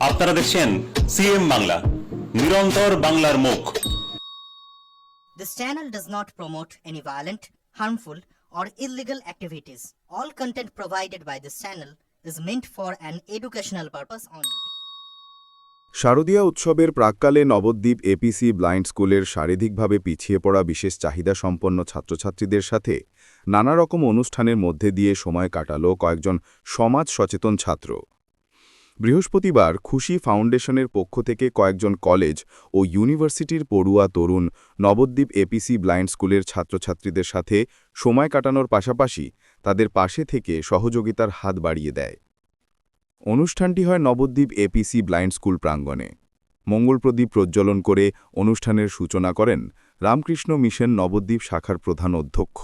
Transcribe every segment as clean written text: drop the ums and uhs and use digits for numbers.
আপনারা দেখছেন সিএম বাংলা, নিরন্তর বাংলার মুখ। This channel does not promote any violent, harmful, or illegal activities. All content provided by this channel is meant for an educational purpose only. শারদীয়া উৎসবের প্রাক্কালে Nabadwip APC blind স্কুলের শারীরিকভাবে পিছিয়ে পড়া বিশেষ চাহিদা সম্পন্ন ছাত্রছাত্রীদের সাথে নানা রকম অনুষ্ঠানের মধ্যে দিয়ে সময় কাটাল কয়েকজন সমাজ সচেতন ছাত্র। বৃহস্পতিবার খুশি ফাউন্ডেশনের পক্ষ থেকে কয়েকজন কলেজ ও ইউনিভার্সিটির পড়ুয়া তরুণ নবদ্বীপ এপিসি ব্লাইন্ড স্কুলের ছাত্রছাত্রীদের সাথে সময় কাটানোর পাশাপাশি তাদের পাশে থেকে সহযোগিতার হাত বাড়িয়ে দেয়। অনুষ্ঠানটি হয় নবদ্বীপ এপিসি ব্লাইন্ড স্কুল প্রাঙ্গণে। মঙ্গল প্রদীপ প্রজ্বলন করে অনুষ্ঠানের সূচনা করেন রামকৃষ্ণ মিশন নবদ্বীপ শাখার প্রধান অধ্যক্ষ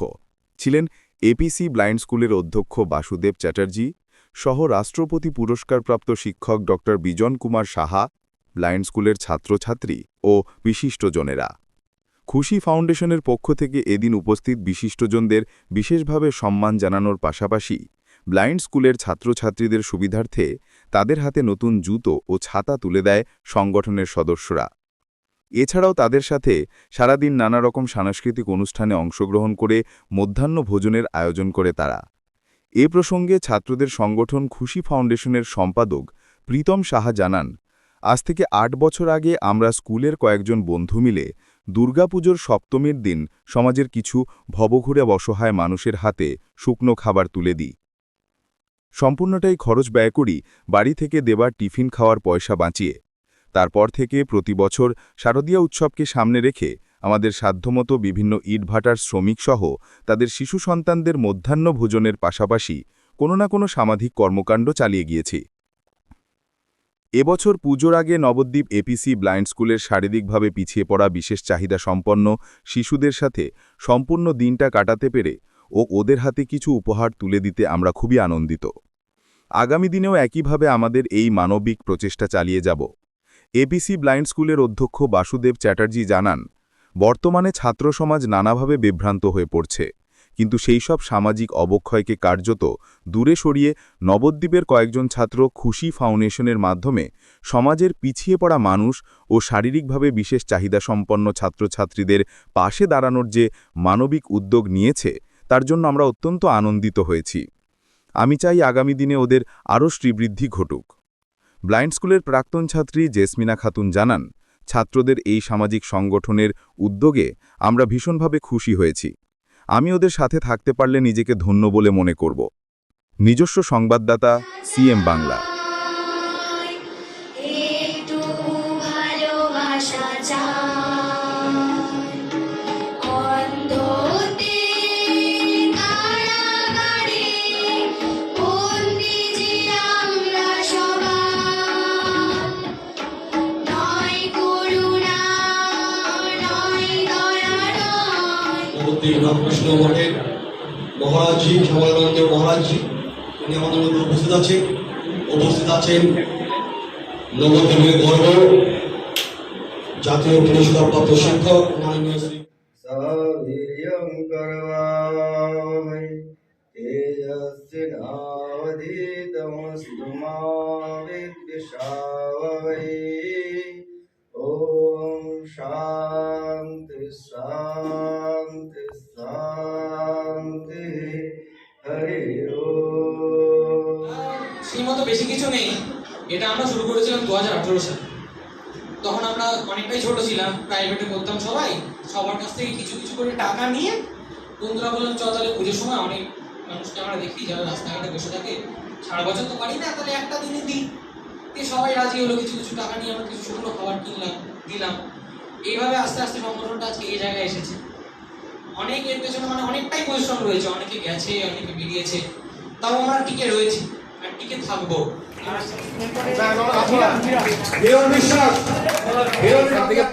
ছিলেন এপিসি ব্লাইন্ড স্কুলের অধ্যক্ষ বাসুদেব চ্যাটার্জি সহ রাষ্ট্রপতি পুরস্কারপ্রাপ্ত শিক্ষক ড বিজন কুমার সাহা, ব্লাইন্ড স্কুলের ছাত্রছাত্রী ও বিশিষ্টজনেরা। খুশি ফাউন্ডেশনের পক্ষ থেকে এদিন উপস্থিত বিশিষ্টজনদের বিশেষভাবে সম্মান জানানোর পাশাপাশি ব্লাইন্ড স্কুলের ছাত্রছাত্রীদের সুবিধার্থে তাদের হাতে নতুন জুতো ও ছাতা তুলে দেয় সংগঠনের সদস্যরা। এছাড়াও তাদের সাথে সারাদিন নানা রকম সাংস্কৃতিক অনুষ্ঠানে অংশগ্রহণ করে মধ্যাহ্ন ভোজনের আয়োজন করে তারা। এ প্রসঙ্গে ছাত্রদের সংগঠন খুশি ফাউন্ডেশনের সম্পাদক প্রীতম সাহা জানান, আজ থেকে ৮ বছর আগে আমরা স্কুলের কয়েকজন বন্ধু মিলে দুর্গাপুজোর সপ্তমীর দিন সমাজের কিছু ভবঘুরে অসহায় মানুষের হাতে শুকনো খাবার তুলে দিই। সম্পূর্ণটাই খরচ ব্যয় করি বাড়ি থেকে দেবার টিফিন খাওয়ার পয়সা বাঁচিয়ে। তারপর থেকে প্রতি বছর শারদীয়া উৎসবকে সামনে রেখে আমাদের সাধ্যমতো বিভিন্ন ইটভাটার শ্রমিকসহ তাদের শিশু সন্তানদের মধ্যাহ্ন ভোজনের পাশাপাশি কোনো না কোনো সামাজিক কর্মকাণ্ড চালিয়ে গিয়েছি। এবছর পুজোর আগে নবদ্বীপ এপিসি ব্লাইন্ড স্কুলের শারীরিকভাবে পিছিয়ে পড়া বিশেষ চাহিদা সম্পন্ন শিশুদের সাথে সম্পূর্ণ দিনটা কাটাতে পেরে ও ওদের হাতে কিছু উপহার তুলে দিতে আমরা খুবই আনন্দিত। আগামী দিনেও একইভাবে আমাদের এই মানবিক প্রচেষ্টা চালিয়ে যাব। এপিসি ব্লাইন্ড স্কুলের অধ্যক্ষ বাসুদেব চ্যাটার্জি জানান, বর্তমানে ছাত্র সমাজ নানাভাবে বিভ্রান্ত হয়ে পড়ছে, কিন্তু সেই সব সামাজিক অবক্ষয়কে কার্যত দূরে সরিয়ে নবদ্বীপের কয়েকজন ছাত্র খুশি ফাউন্ডেশনের মাধ্যমে সমাজের পিছিয়ে পড়া মানুষ ও শারীরিকভাবে বিশেষ চাহিদাসম্পন্ন ছাত্রছাত্রীদের পাশে দাঁড়ানোর যে মানবিক উদ্যোগ নিয়েছে তার জন্য আমরা অত্যন্ত আনন্দিত হয়েছি। আমি চাই আগামী দিনে ওদের আরও শ্রীবৃদ্ধি ঘটুক। ব্লাইন্ড স্কুলের প্রাক্তন ছাত্রী জেসমিনা খাতুন জানান, ছাত্রদের এই সামাজিক সংগঠনের উদ্যোগে আমরা ভীষণভাবে খুশি হয়েছি। আমি ওদের সাথে থাকতে পারলে নিজেকে ধন্য বলে মনে করব। নিজস্ব সংবাদদাতা, সিএম বাংলা। রামকৃষ্ণ মঠের মহারাজজি, শ্যামলানন্দ মহারাজজি, তিনি আমাদের মধ্যে উপস্থিত আছেন নবদ্বীপের গর্ব জাতীয় পুরস্কারপ্রাপ্ত শিক্ষক মাননীয় শ্রী শান্তি শান্তি শান্তি হরি ওম। সেই মতো বেশি কিছু নেই। এটা আমরা শুরু করেছিলাম 2018 সালে। তখন আমরা অনেকটাই ছোট ছিলাম, প্রাইভেটে করতাম সবাই, সবার কাছ থেকে কিছু কিছু করে টাকা নিয়ে বন্ধুরা বললাম চল তাহলে পুজোর সময় অনেক মানুষকে আমরা দেখি যারা রাস্তাঘাটে বসে থাকে, সারা বছর তো পারি না, তাহলে একটা দিনই দিই। সবাই রাজি হলো, কিছু কিছু টাকা নিয়ে আমরা কিছু শুকনো খাবার কিনলাম, দিলাম। এইভাবে আস্তে আস্তে সংগঠনটা আজকে এই জায়গায় এসেছে। অনেক এর পেছনে অনেকটাই পরিশ্রম রয়েছে, অনেকে গেছে, অনেকে বেরিয়েছে, তাও আমরা টিকে রয়েছি আর টিকে থাকবো।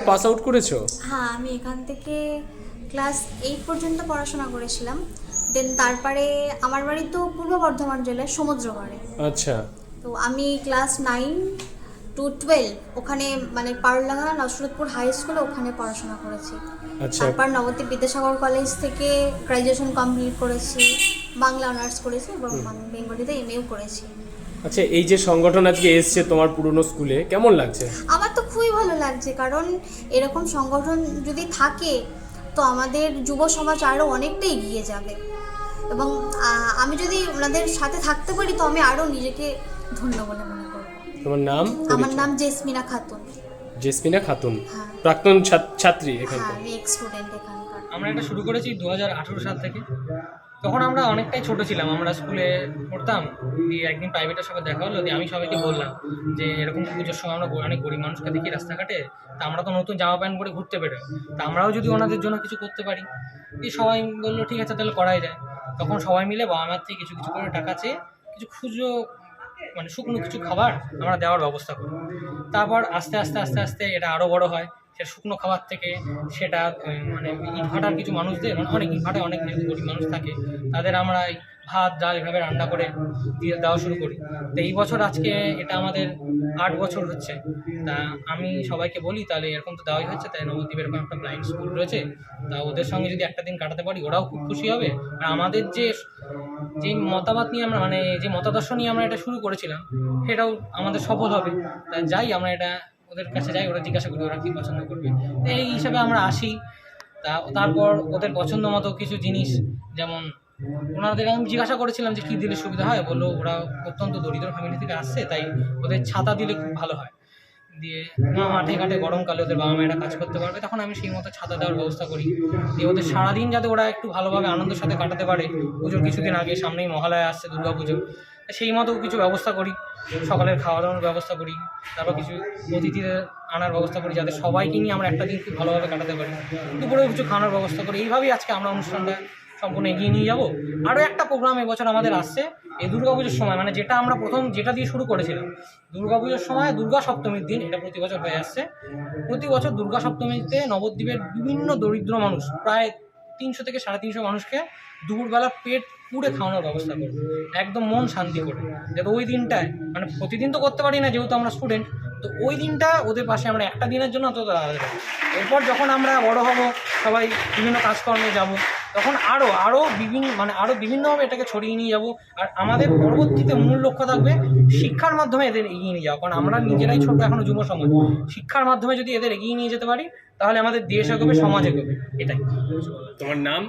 পাস আউট করেছো? হ্যাঁ, আমি এখান থেকে ক্লাস 8 পর্যন্ত পড়াশোনা করেছিলাম। দেন তারপরে আমার বাড়ি তো পূর্ব বর্ধমান জেলার সমুদ্রগড়ে। আচ্ছা। তো আমি ক্লাস 9 to 12 ওখানে পারুলাঙ্গা নসরতপুর হাই স্কুলে ওখানে পড়াশোনা করেছি। আচ্ছা। তারপর নবদ্বীপ বিদ্যাসাগর কলেজ থেকে গ্র্যাজুয়েশন কমপ্লিট করেছি, বাংলা অনার্স করেছি এবং বেঙ্গলিতে এমএও করেছি। আচ্ছা, এই যে সংগঠন আজকে এসছে তোমার পুরনো স্কুলে, কেমন লাগছে? আমার তো খুবই ভালো লাগছে, কারণ এরকম সংগঠন যদি থাকে তো আমাদের যুব সমাজ আরও অনেকটা এগিয়ে যাবে, এবং আমি যদি ওনাদের সাথে থাকতে পারি তো আমি আরও নিজেকে ধন্য বলে মনে করব। তোমার নাম? আমার নাম জেসমিনা খাতুন। জেসমিনা খাতুন, হ্যাঁ। প্রাক্তন ছাত্রী হ্যাঁ, এখানকার। আমি এক্স স্টুডেন্ট এখানকার। আমরা এটা শুরু করেছি 2018 সাল থেকে। তখন আমরা অনেকটাই ছোট ছিলাম, আমরা স্কুলে পড়তাম। দিয়ে একদিন প্রাইভেটের সঙ্গে দেখা হলো, দিয়ে আমি সবাইকে বললাম যে এরকম পুজোর সময় আমরা অনেক গরিব মানুষকে দেখি রাস্তাঘাটে, তা আমরা তো নতুন জামা প্যান্ট পরে ঘুরতে বেরোই, তা আমরাও যদি ওনাদের জন্য কিছু করতে পারি। দিয়ে সবাই বললো ঠিক আছে তাহলে করাই যায়। তখন সবাই মিলে বাবা মার থেকে কিছু কিছু করে টাকা চেয়ে কিছু খুচরো মানে শুকনো কিছু খাবার আমরা দেওয়ার ব্যবস্থা করি। তারপর আস্তে আস্তে আস্তে আস্তে এটা আরও বড় হয়। সে শুকনো খাবার থেকে সেটা মানে ইটভাটার কিছু মানুষদের, মানে অনেক ইটভাটায় অনেক গরিব মানুষ থাকে, তাদের আমরা এই ভাত ডাল এভাবে রান্না করে দিয়ে দেওয়া শুরু করি। তো এই বছর আজকে এটা আমাদের 8 বছর হচ্ছে। তা আমি সবাইকে বলি তাহলে এরকম তো দেওয়াই হচ্ছে, তাই নবদ্বীপের এরকম একটা ব্লাইন্ড স্কুল রয়েছে, তা ওদের সঙ্গে যদি একটা দিন কাটাতে পারি ওরাও খুব খুশি হবে। আর আমাদের যে মতামত নিয়ে আমরা মানে যে মতাদর্শ নিয়ে আমরা এটা শুরু করেছিলাম সেটাও আমাদের সফল হবে। তা যাই আমরা এটা ওদের কাছে যাই, ওরা জিজ্ঞাসা করি ওরা কী পছন্দ করবে। তো এই হিসাবে আমরা আসি। তারপর ওদের পছন্দ মতো কিছু জিনিস, যেমন ওনাদের আমি জিজ্ঞাসা করেছিলাম যে কী দিলে সুবিধা হয়, বললো ওরা অত্যন্ত দরিদ্র ফ্যামিলি থেকে আসছে, তাই ওদের ছাতা দিলে খুব ভালো হয়। দিয়ে মাঠে ঘাটে গরমকালে ওদের বাবা মায়েরা কাজ করতে পারবে, তখন আমি সেই মতো ছাতা দেওয়ার ব্যবস্থা করি। দিয়ে ওদের সারাদিন যাতে ওরা একটু ভালোভাবে আনন্দের সাথে কাটাতে পারে। পুজোর কিছুদিন আগে সামনেই মহালয়া আসছে, দুর্গা পুজো, সেই মতো কিছু ব্যবস্থা করি। সকালের খাওয়া দাওয়ার ব্যবস্থা করি, তারপর কিছু অতিথিদের আনার ব্যবস্থা করি যাতে সবাইকে নিয়ে আমরা একটা দিন খুব ভালোভাবে কাটাতে পারি। দুপুরেও কিছু খাওয়ানোর ব্যবস্থা করি। এইভাবেই আজকে আমরা অনুষ্ঠানটা সম্পূর্ণ এগিয়ে নিয়ে যাবো। আরও একটা প্রোগ্রাম এবছর আমাদের আসছে এই দুর্গাপুজোর সময়, মানে যেটা আমরা প্রথম যেটা দিয়ে শুরু করেছিলাম দুর্গাপুজোর সময়, দুর্গা সপ্তমীর দিন, এটা প্রতি বছর হয়ে আসছে। প্রতি বছর দুর্গা সপ্তমীতে নবদ্বীপের বিভিন্ন দরিদ্র মানুষ, প্রায় 300 থেকে 350 মানুষকে দুপুরবেলা পেট পুড়ে খাওয়ানোর ব্যবস্থা করবো, একদম মন শান্তি করে, যাতে ওই দিনটায় মানে প্রতিদিন তো করতে পারি না যেহেতু আমরা স্টুডেন্ট, তো ওই দিনটা ওদের পাশে আমরা একটা দিনের জন্য অন্তত দাঁড়াতে পারি। এরপর যখন আমরা বড় হব, সবাই বিভিন্ন কাজকর্মে যাব, তখন আরও বিভিন্নভাবে এটাকে ছড়িয়ে নিয়ে যাব। আর আমাদের পরবর্তীতে মূল লক্ষ্য থাকবে শিক্ষার মাধ্যমে এদের এগিয়ে নিয়ে যাওয়া, কারণ আমরা নিজেরাই ছোট এখনও যুব সমাজ। শিক্ষার মাধ্যমে যদি এদের এগিয়ে নিয়ে যেতে পারি তাহলে আমাদের দেশ এগোবে, সমাজ এগোবে। এটাই। তোমার নাম?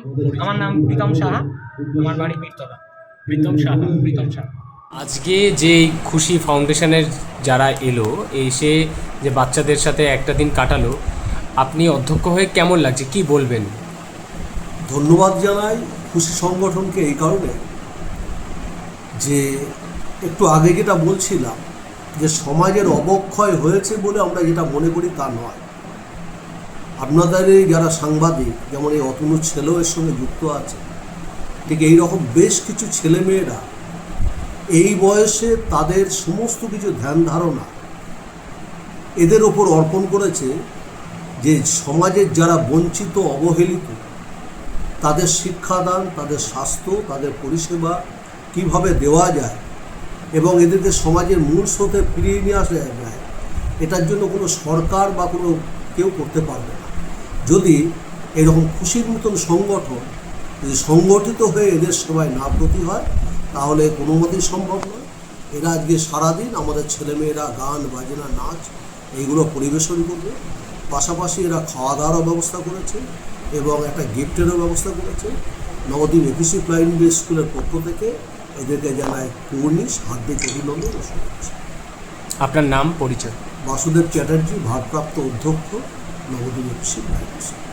আমার নাম প্রীতম সাহা, আমার বাড়ি পীরতলা। প্রীতম সাহা। প্রীতম সাহা। আজকে যে খুশি ফাউন্ডেশনের যারা এলো, এসে যে বাচ্চাদের সাথে একটা দিন কাটালো, আপনি অধ্যক্ষ হয়ে কেমন লাগছে, কি বলবেন? ধন্যবাদ জানাই খুশি সংগঠনকে এই কারণে যে একটু আগে যেটা বলছিলাম যে সমাজের অবক্ষয় হয়েছে বলে আমরা যেটা মনে করি তা নয়। আপনাদের যারা সাংবাদিক, যেমন এই অতনু ছেলেও এর সঙ্গে যুক্ত আছে, ঠিক এই রকম বেশ কিছু ছেলেমেয়েরা এই বয়সে তাদের সমস্ত কিছু ধ্যান ধারণা এদের ওপর অর্পণ করেছে যে সমাজের যারা বঞ্চিত অবহেলিত তাদের শিক্ষাদান, তাদের স্বাস্থ্য, তাদের পরিষেবা কিভাবে দেওয়া যায় এবং এদেরকে সমাজের মূল স্রোতে ফিরিয়ে নিয়ে আসা যায়, এটার জন্য কোনো সরকার বা কোনো কেউ করতে পারবে না। যদি এরকম খুশির মতন সংগঠন যদি সংগঠিত হয়ে এদের সেবায় না ব্রতী হয় তাহলে কোনো মতেই সম্ভব নয়। এরা আজকে সারাদিন আমাদের ছেলেমেয়েরা গান বাজনা নাচ এইগুলো পরিবেশন করবে, পাশাপাশি এরা খাওয়া দাওয়ারও ব্যবস্থা করেছে এবং একটা গিফটেরও ব্যবস্থা করেছে। নবদ্বীপ এপিসি ব্লাইন্ড স্কুলের পক্ষ থেকে এদেরকে জানায় পূর্ণিশ হার্দিক অভিনন্দন। আপনার নাম, পরিচয়? বাসুদেব চ্যাটার্জি, ভারপ্রাপ্ত অধ্যক্ষ, নবদ্বীপ এপিসি ব্লাইন্ড স্কুল।